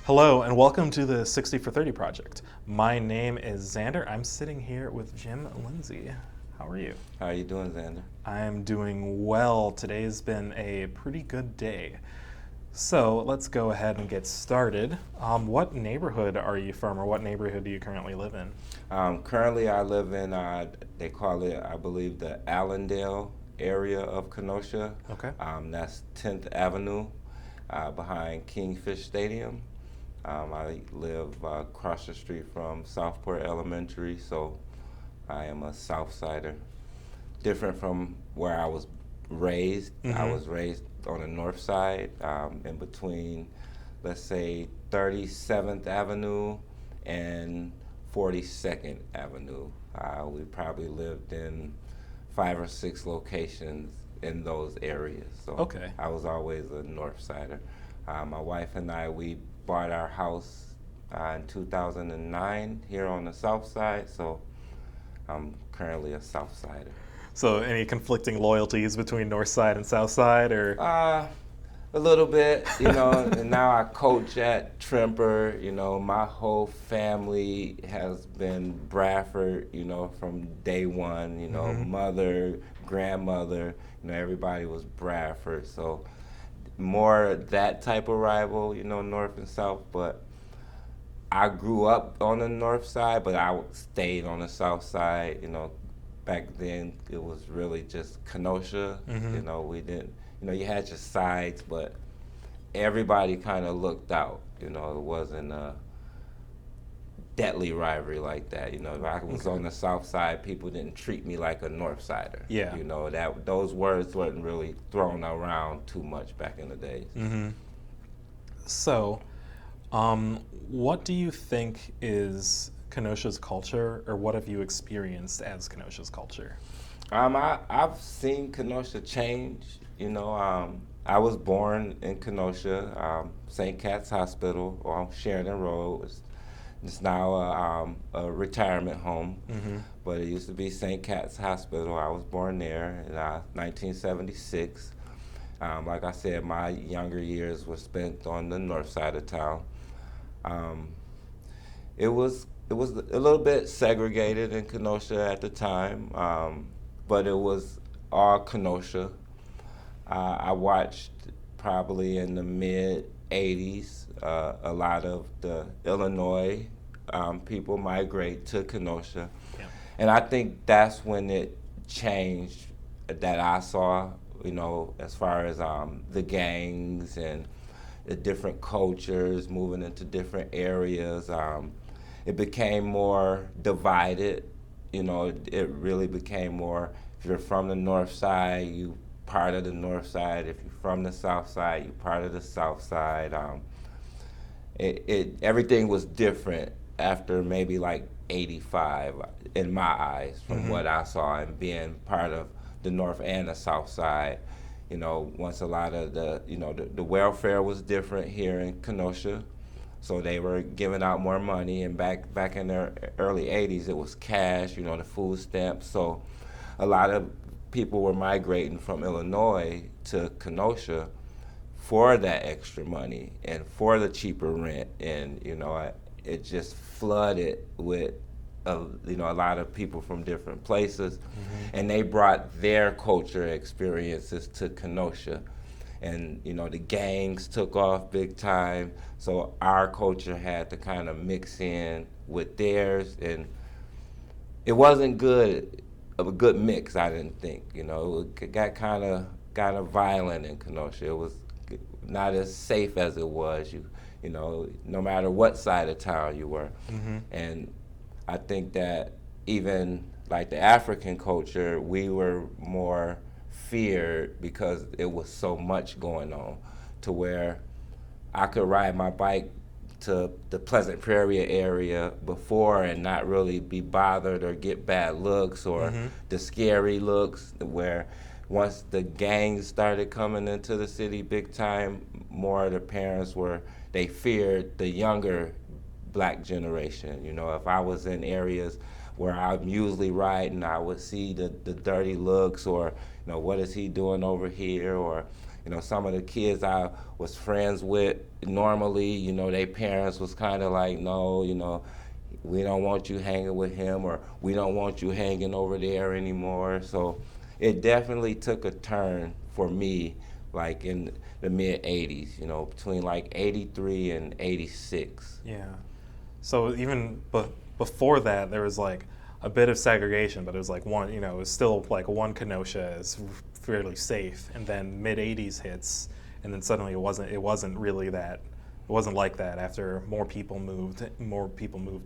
Hello and welcome to the 60 for 30 project. My name is Xander. I'm sitting here with Jim Linsey. How are you? How are you doing, Xander? I'm doing well. Today's been a pretty good day. So let's go ahead and get started. What neighborhood are you from, or what neighborhood do you currently live in? Currently, I live in, they call it, I believe, the Allendale area of Kenosha. Okay. That's 10th Avenue behind Kingfish Stadium. I live across the street from Southport Elementary, so I am a Southsider. Different from where I was raised. I was raised on the north side, in between, let's say, 37th Avenue and 42nd Avenue. We probably lived in 5 or 6 locations in those areas. So Okay. I was always a north sider. My wife and I, we bought our house in 2009 here on the south side, so I'm currently a south sider. So any conflicting loyalties between North Side and South Side, or? A little bit, and now I coach at Trimper. My whole family has been Bradford, from day one, mother, grandmother, everybody was Bradford. So more that type of rival, north and south, but I grew up on the north side, but I stayed on the south side, Back then, it was really just Kenosha. We didn't, you had your sides, but everybody kind of looked out. It wasn't a deadly rivalry like that. If I was on the south side, people didn't treat me like a north sider. Yeah. Those words weren't really thrown around too much back in the days. So, what do you think is Kenosha's culture, or what have you experienced as Kenosha's culture? I've seen Kenosha change. I was born in Kenosha, St. Cat's Hospital on Sheridan Road. It's now a retirement home, but it used to be St. Cat's Hospital. I was born there in 1976. Like I said, my younger years were spent on the north side of town. It was a little bit segregated in Kenosha at the time, but it was all Kenosha. I watched probably in the mid-'80s a lot of the Illinois people migrate to Kenosha. Yeah. And I think that's when it changed that I saw, as far as the gangs and the different cultures moving into different areas. It became more divided. It really became more, if you're from the north side, you part of the north side. If you're from the south side, you're part of the south side. Everything was different after maybe like 85 in my eyes from what I saw, and being part of the north and the south side. Once a lot of the welfare was different here in Kenosha. So they were giving out more money, and back in the early 80s, it was cash, the food stamps. So a lot of people were migrating from Illinois to Kenosha for that extra money and for the cheaper rent. And, it just flooded with, a lot of people from different places. And they brought their culture experiences to Kenosha. And, the gangs took off big time. So our culture had to kind of mix in with theirs. And it wasn't a good mix, I didn't think. It got kind of violent in Kenosha. It was not as safe as it was, no matter what side of town you were. And I think that even like the African culture, we were more feared because it was so much going on, to where I could ride my bike to the Pleasant Prairie area before and not really be bothered or get bad looks or the scary looks, where once the gangs started coming into the city big time, more of the parents they feared the younger black generation. If I was in areas where I'm usually riding, I would see the dirty looks, or what is he doing over here, or You know, some of the kids I was friends with normally, you know, their parents was kind of like, no, you know, we don't want you hanging with him, or we don't want you hanging over there anymore. So it definitely took a turn for me, like in the mid 80s, you know, between like 83 and 86. Yeah. So even before that, there was like a bit of segregation, but it was like one, you know, it was still like one Kenosha is fairly safe, and then mid 80s hits, and then suddenly it wasn't really that, it wasn't like that after more people moved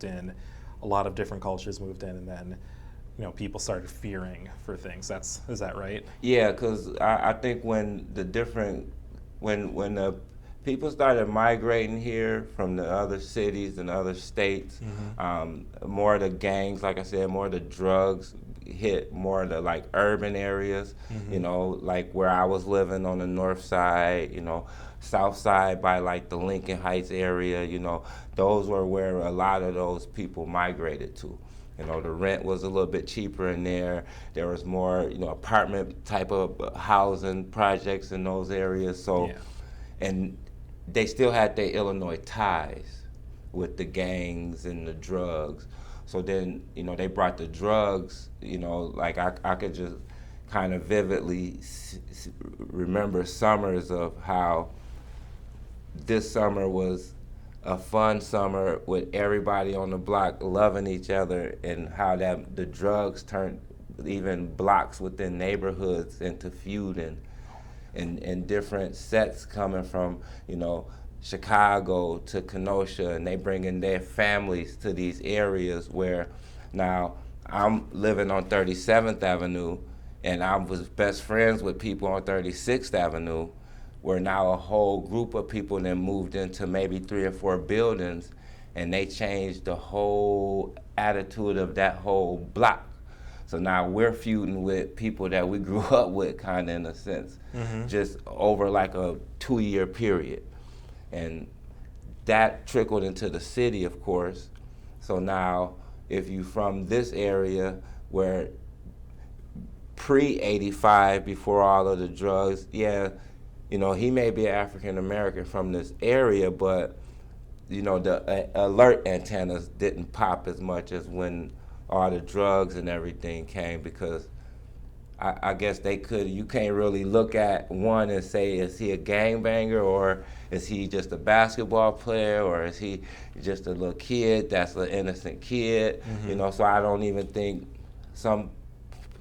in, a lot of different cultures moved in, and then, you know, people started fearing for things. Is that right? Yeah, because I think when the people started migrating here from the other cities and other states, more of the gangs, like I said, more of the drugs hit more of the like urban areas, you know, like where I was living on the north side, you know, Southside by like the Lincoln Heights area, you know, those were where a lot of those people migrated to. You know, the rent was a little bit cheaper in there. There was more, you know, apartment type of housing projects in those areas. So, and they still had their Illinois ties with the gangs and the drugs. So then, you know, they brought the drugs, you know, like I could just kind of vividly remember summers of how this summer was a fun summer with everybody on the block loving each other, and how that the drugs turned even blocks within neighborhoods into feuding, and different sets coming from, you know, Chicago to Kenosha, and they bringing their families to these areas where now I'm living on 37th Avenue, and I was best friends with people on 36th Avenue, where now a whole group of people then moved into maybe 3 or 4 buildings, and they changed the whole attitude of that whole block. So now we're feuding with people that we grew up with, kind of in a sense, just over like a 2-year period. And that trickled into the city, of course. So now if you from this area where pre-85, before all of the drugs, yeah, you know, he may be African American from this area, but, you know, the alert antennas didn't pop as much as when all the drugs and everything came, because I guess you can't really look at one and say, is he a gangbanger, or is he just a basketball player, or is he just a little kid that's an innocent kid, you know, so I don't even think some,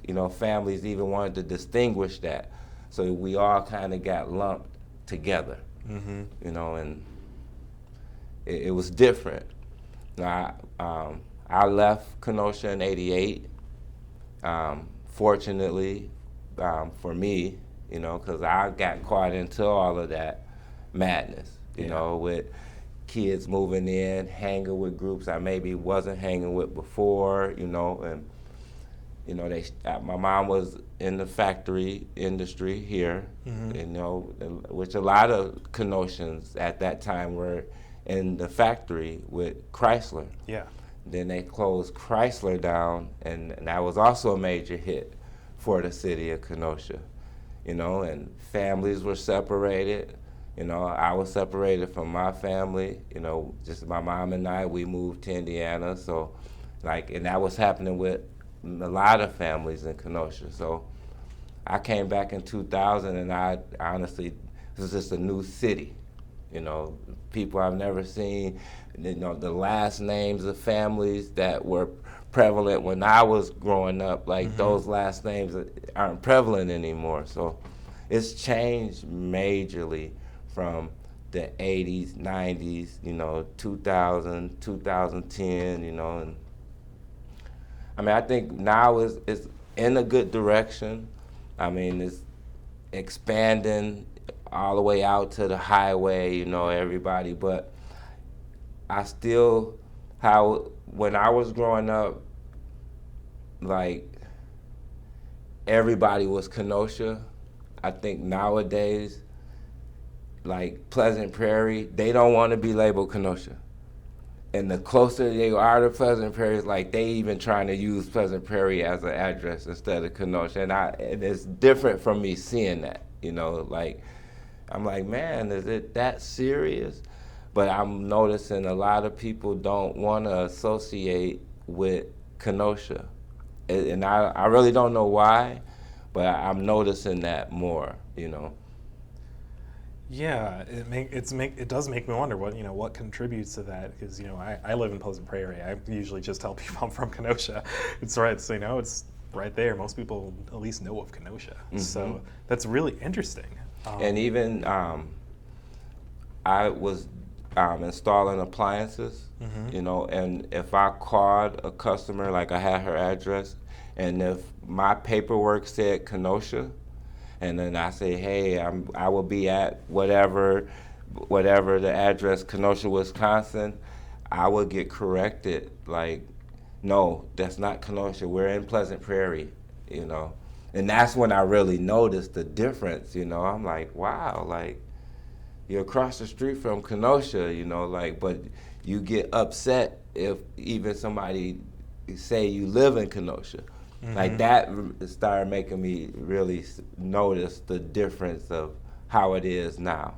you know, families even wanted to distinguish that. So we all kind of got lumped together, you know, and it was different. Now, I left Kenosha in '88. Fortunately, for me, you know, because I got caught into all of that madness, you know, with kids moving in, hanging with groups I maybe wasn't hanging with before, you know, and, you know, my mom was in the factory industry here, you know, which a lot of Kenoshans at that time were in the factory with Chrysler. Yeah. Then they closed Chrysler down, and that was also a major hit for the city of Kenosha, you know, and families were separated. You know, I was separated from my family, you know, just my mom and I, we moved to Indiana. So, like, and that was happening with a lot of families in Kenosha. So I came back in 2000, and I honestly, this was just a new city, you know, people I've never seen, you know, the last names of families that were prevalent when I was growing up, like those last names aren't prevalent anymore. So it's changed majorly from the 80s, 90s, you know, 2000, 2010, you know, and I mean, I think now it's in a good direction. I mean, it's expanding all the way out to the highway, you know, everybody, but I still, when I was growing up, like, everybody was Kenosha. I think nowadays, like Pleasant Prairie, they don't want to be labeled Kenosha. And the closer they are to Pleasant Prairie, like they even trying to use Pleasant Prairie as an address instead of Kenosha. And it's different from me seeing that, you know, like I'm like, man, is it that serious? But I'm noticing a lot of people don't want to associate with Kenosha. And I really don't know why, but I'm noticing that more, you know. Yeah, it does make me wonder what contributes to that, because I live in Pleasant Prairie. I usually just tell people I'm from Kenosha. It's right, so it's right there. Most people at least know of Kenosha, so that's really interesting. And even I was installing appliances, and if I called a customer, like I had her address, and if my paperwork said Kenosha, and then I say, hey, I will be at whatever the address, Kenosha, Wisconsin, I would get corrected, like, no, that's not Kenosha, we're in Pleasant Prairie, And that's when I really noticed the difference, I'm like, wow, like, you're across the street from Kenosha, but you get upset if even somebody say you live in Kenosha. Like that started making me really notice the difference of how it is now,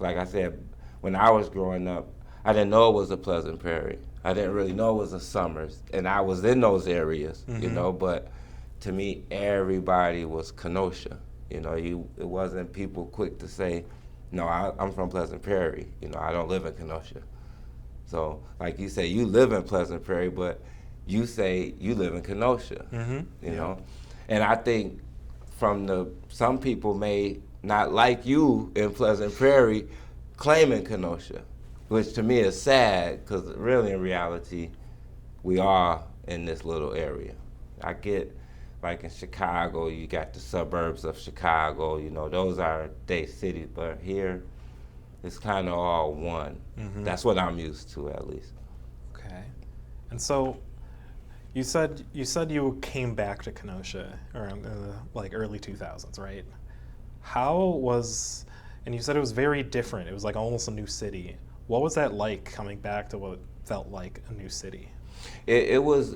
Like I said, when I was growing up, I didn't know it was a Pleasant Prairie. I didn't really know it was a Summers, and I was in those areas, but to me, everybody was Kenosha. It wasn't people quick to say, no, I'm from Pleasant Prairie. I don't live in Kenosha. So, like you say, you live in Pleasant Prairie, but you say you live in Kenosha. You know, and I think some people may not like you in Pleasant Prairie claiming Kenosha, which to me is sad, because really in reality, we are in this little area. I get, like in Chicago, you got the suburbs of Chicago, those are day cities, but here, it's kind of all one. That's what I'm used to, at least. Okay. And so, you said you came back to Kenosha around like early 2000s, right? And you said it was very different. It was like almost a new city. What was that like, coming back to what felt like a new city? It was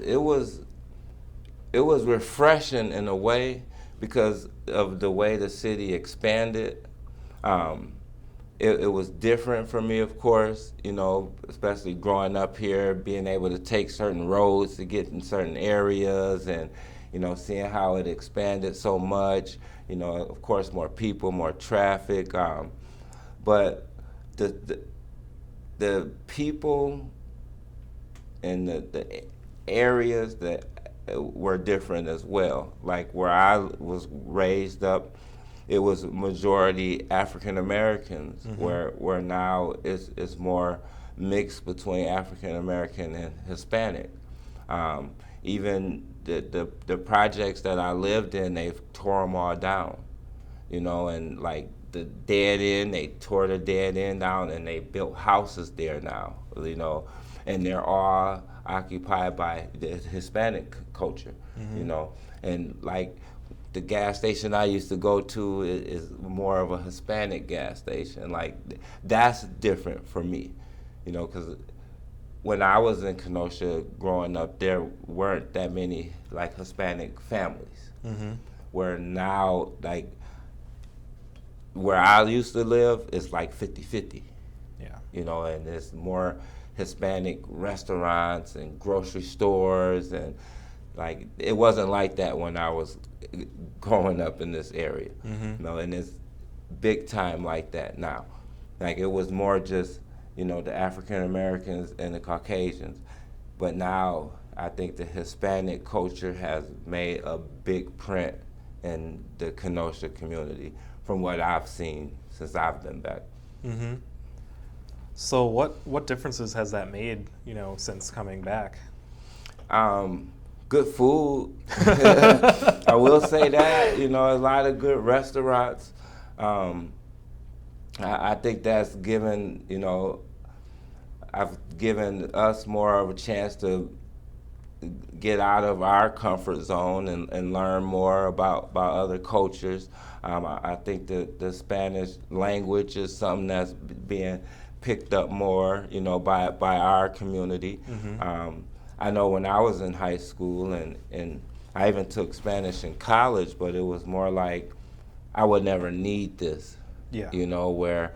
refreshing in a way, because of the way the city expanded. It was different for me, of course, especially growing up here, being able to take certain roads to get in certain areas, and, seeing how it expanded so much, of course, more people, more traffic. But the people and the areas that were different as well. Like where I was raised up, it was majority African Americans, where now it's more mixed between African American and Hispanic. Even the projects that I lived in, they've tore them all down, and like the dead end, they tore the dead end down and they built houses there now, and they're all occupied by the Hispanic culture, and like the gas station I used to go to is more of a Hispanic gas station. Like, that's different for me, because when I was in Kenosha growing up, there weren't that many like Hispanic families. Where now, like where I used to live, it's like 50-50. Yeah. And there's more Hispanic restaurants and grocery stores, and like it wasn't like that when I was growing up in this area. And it's big time like that now. Like it was more just, the African Americans and the Caucasians. But now I think the Hispanic culture has made a big print in the Kenosha community, from what I've seen since I've been back. So what differences has that made, since coming back? Good food. I will say that, a lot of good restaurants. I think that's given, I've given us more of a chance to get out of our comfort zone and learn more about other cultures. I think the Spanish language is something that's being picked up more, by our community. I know when I was in high school, and I even took Spanish in college, but it was more like I would never need this. Yeah. You know, where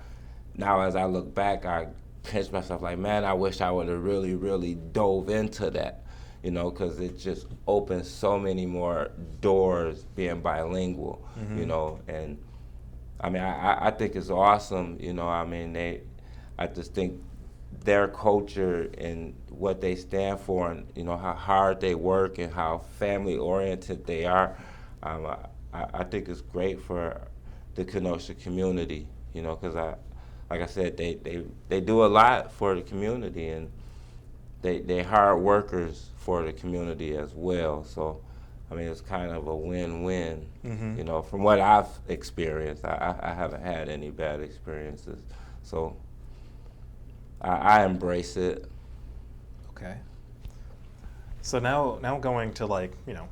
now as I look back, I pinch myself like, man, I wish I would have really, really dove into that, you know, because it just opens so many more doors being bilingual, you know, and I mean, I think it's awesome, you know, I mean, I just think their culture and what they stand for and, you know, how hard they work and how family oriented they are, I think it's great for the Kenosha community, you know, because like I said, they do a lot for the community, and they hard workers for the community as well. So, I mean, it's kind of a win-win, you know, from what I've experienced. I haven't had any bad experiences, so I embrace it. Okay. So now going to, like, you know,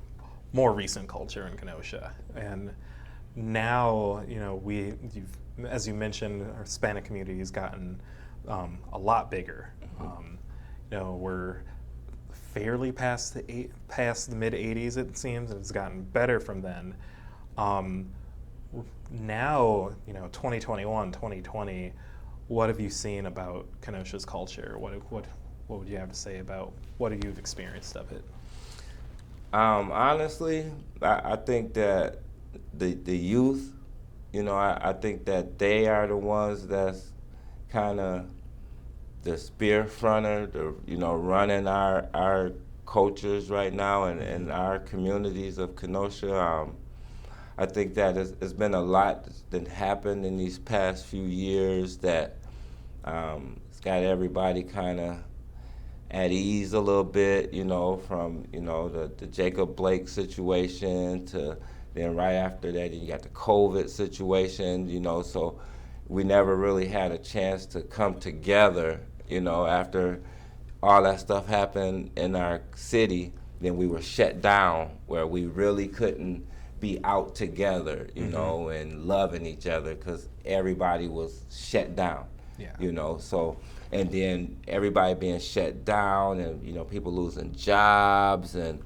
more recent culture in Kenosha, and now, you know, as you mentioned, our Hispanic community has gotten a lot bigger. You know, we're fairly past the mid '80s, it seems, and it's gotten better from then. Now, you know, 2021, 2020, what have you seen about Kenosha's culture? What would you have to say about what you've experienced of it? Honestly, I think that the youth, you know, I think that they are the ones that's kind of the spear fronter, you know, running our cultures right now and our communities of Kenosha. I think that it's been a lot that happened in these past few years that it's got everybody kind of at ease a little bit, you know, from, you know, the Jacob Blake situation to then right after that you got the COVID situation, you know, so we never really had a chance to come together, you know, after all that stuff happened in our city, then we were shut down where we really couldn't be out together, you know, and loving each other because everybody was shut down, you know, so, and then everybody being shut down and, you know, people losing jobs, and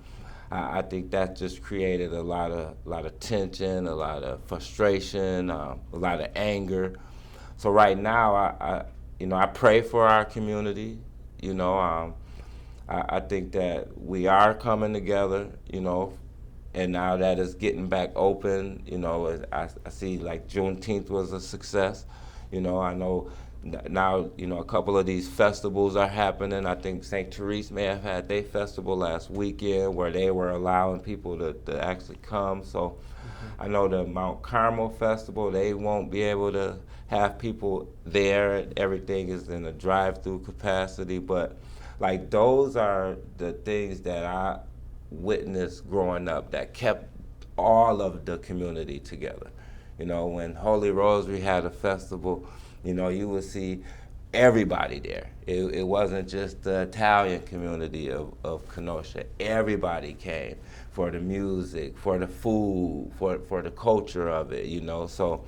I think that just created a lot of tension, a lot of frustration, a lot of anger. So right now, I pray for our community. You know, I think that we are coming together. You know, and now that it's getting back open, you know, I see like Juneteenth was a success. You know, I know now, you know, a couple of these festivals are happening. I think St. Therese may have had their festival last weekend where they were allowing people to actually come. So I know the Mount Carmel Festival, they won't be able to have people there. Everything is in a drive-through capacity. But like those are the things that I witnessed growing up that kept all of the community together. You know, when Holy Rosary had a festival, you know, you would see everybody there. It wasn't just the Italian community of Kenosha. Everybody came for the music, for the food, for the culture of it, you know. So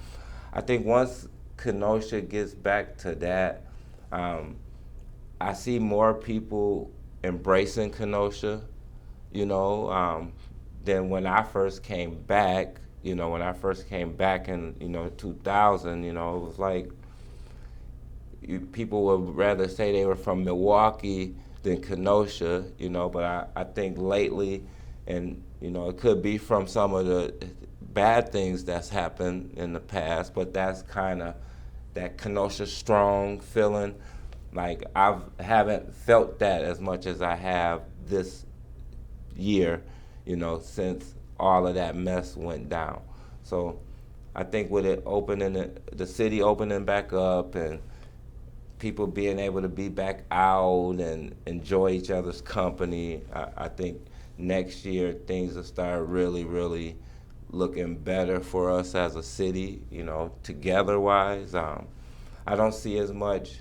I think once Kenosha gets back to that, I see more people embracing Kenosha, you know, than when I first came back. You know, when I first came back in, you know, 2000, you know, it was like, people would rather say they were from Milwaukee than Kenosha, you know, but I think lately, and, you know, it could be from some of the bad things that's happened in the past, but that's kind of that Kenosha strong feeling. Like, I haven't felt that as much as I have this year, you know, since all of that mess went down. So I think with it opening, the city opening back up and people being able to be back out and enjoy each other's company, I think next year things will start really, really looking better for us as a city, you know, together-wise. I don't see as much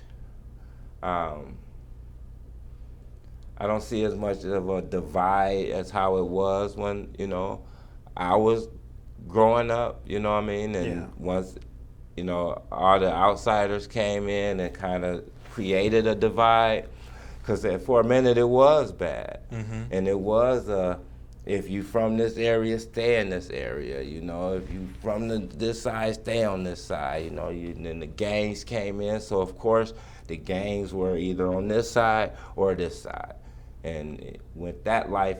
of a divide as how it was when, you know, I was growing up, you know what I mean? And once, you know, all the outsiders came in and kind of created a divide, because for a minute it was bad. And it was if you from this area, stay in this area. You know, if you from this side, stay on this side. You know, then the gangs came in, so of course the gangs were either on this side or this side. And with that life,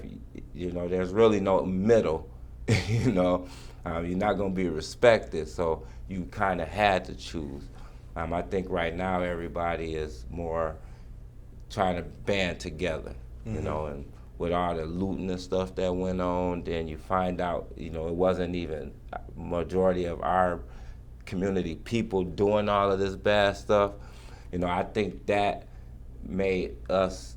you know, there's really no middle. You know, you're not gonna be respected, so you kind of had to choose. I think right now everybody is more trying to band together, you know, and with all the looting and stuff that went on, then you find out, you know, it wasn't even majority of our community people doing all of this bad stuff. You know, I think that made us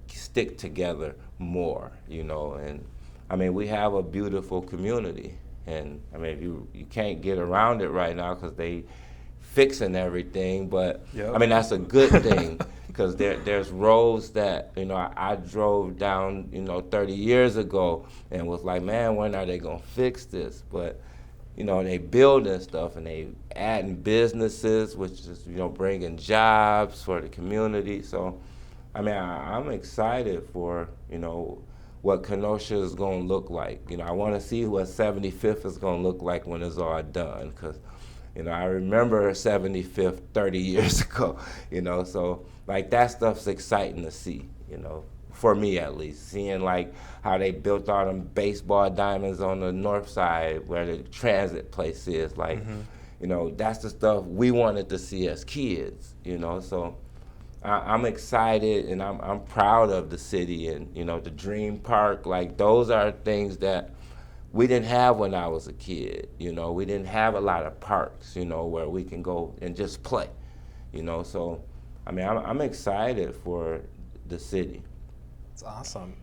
stick together more, you know, and I mean, we have a beautiful community, and I mean, you can't get around it right now because they fixing everything, but I mean, that's a good thing. Because there's roads that, you know, I drove down, you know, 30 years ago and was like, man, when are they going to fix this? But, you know, they building stuff and they adding businesses, which is, you know, bringing jobs for the community. So, I mean, I'm excited for, you know, what Kenosha is going to look like. You know, I want to see what 75th is going to look like when it's all done. Because, you know, I remember 75th 30 years ago, you know, so like that stuff's exciting to see, you know, for me at least. Seeing like how they built all them baseball diamonds on the north side where the transit place is, like, you know, that's the stuff we wanted to see as kids, you know, so I'm excited and I'm proud of the city and, you know, the Dream Park, like those are things that we didn't have when I was a kid, you know. We didn't have a lot of parks, you know, where we can go and just play, you know. So, I mean, I'm excited for the city. It's awesome.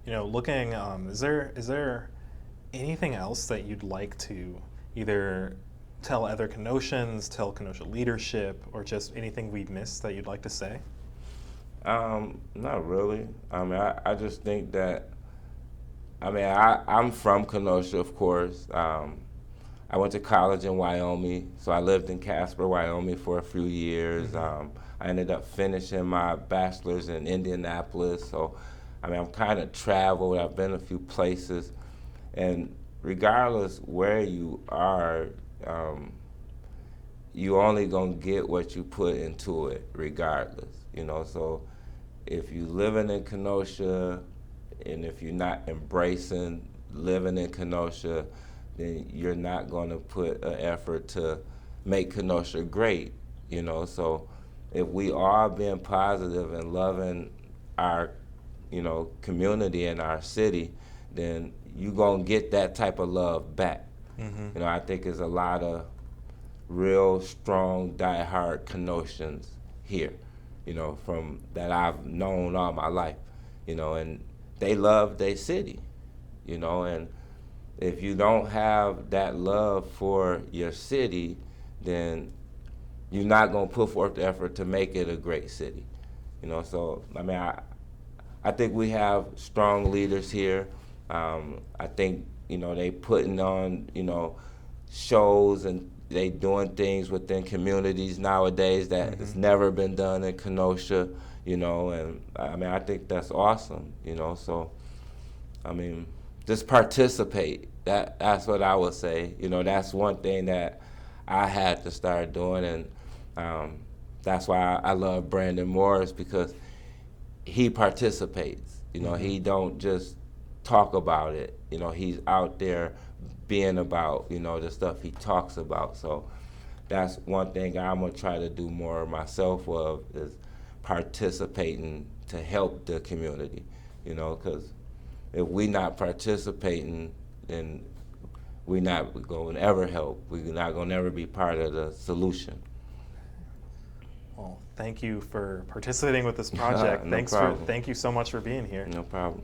You know, looking, is there anything else that you'd like to either tell other Kenoshans, tell Kenosha leadership, or just anything we've missed that you'd like to say? Not really. I mean, I just think that, I mean, I'm from Kenosha, of course. I went to college in Wyoming, so I lived in Casper, Wyoming for a few years. I ended up finishing my bachelor's in Indianapolis, so I mean, I'm kind of traveled. I've been a few places, and regardless where you are, you only gonna get what you put into it, regardless. You know, so if you living in Kenosha, and if you're not embracing living in Kenosha, then you're not going to put an effort to make Kenosha great, you know. So if we are being positive and loving our, you know, community and our city, then you're going to get that type of love back. You know, I think there's a lot of real strong, diehard Kenoshans here, you know, from that I've known all my life, you know, and they love their city, you know, and if you don't have that love for your city, then you're not going to put forth the effort to make it a great city, you know. So, I mean, I think we have strong leaders here. I think, you know, they putting on, you know, shows and they doing things within communities nowadays that has never been done in Kenosha, you know, and I mean, I think that's awesome, you know. So, I mean, just participate. That's what I would say. You know, that's one thing that I had to start doing, and that's why I love Brandon Morris, because he participates. You know, he don't just talk about it. You know, he's out there being about, you know, the stuff he talks about. So that's one thing I'm gonna try to do more myself of, is participating to help the community, you know, because if we not participating, then we not going to ever help. We're not going to ever be part of the solution. Well, thank you for participating with this project. No problem. Thank you so much for being here. No problem.